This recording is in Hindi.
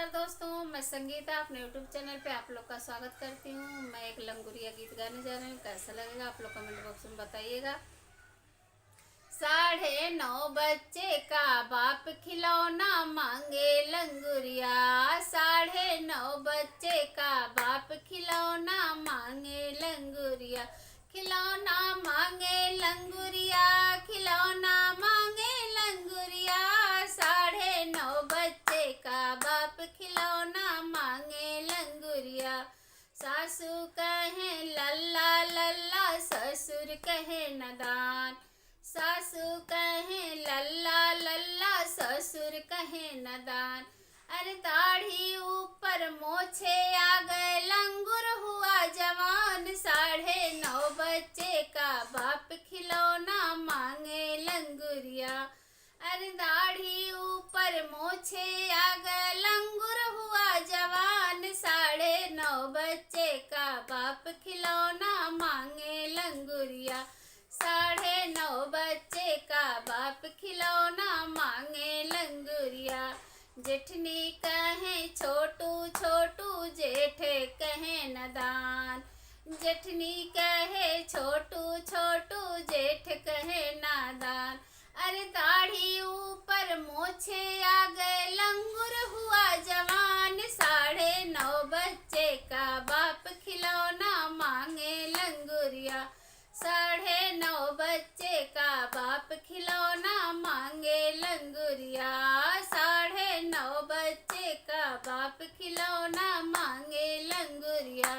नमस्कार दोस्तों, मैं संगीता अपने YouTube चैनल पे आप लोग का स्वागत करती हूँ। मैं एक लंगुरिया गीत गाने जा रही हूँ। कैसा लगेगा आप लोग कमेंट बॉक्स में बताइएगा। 9:30 बच्चे का बाप खिलौना मांगे लंगुरिया। 9:30 बच्चे का बाप खिलौना मांगे लंगुरिया। खिलौना मांगे लंगुरिया, खिलौना मांगे लंगुरिया। 9:30 बच्चे का बाप खिलौना मांगे लंगुरिया। सासू कहे लल्ला लल्ला, ससुर कहे नदान। सासू कहे लल्ला लल्ला, ससुर कहे नदान। अरे दाढ़ी ऊपर मोछे आ गए, लंगुर हुआ जवान। 9:30 बच्चे का बाप खिलौना मांगे लंगुरिया। अरे दाढ़ी ऊपर मोछे आ गए, लंगुर हुआ जवान। 9:30 बच्चे का बाप खिलौना मांगे लंगुरिया। 9:30 बच्चे का बाप खिलौना मांगे लंगुरिया। जेठनी कहे छोटू छोटू, जेठ कहे नदान। जेठनी कहे छोटू छोटू, जेठ कहे नादान। अरे दाढ़ी ऊपर मोछे आ गए, लंगुर हुआ जवान। 9:30 बच्चे का बाप खिलौना मांगे लंगुरिया। 9:30 बच्चे का बाप खिलौना मांगे लंगुरिया। 9:30 बच्चे का बाप खिलौना मांगे लंगुरिया।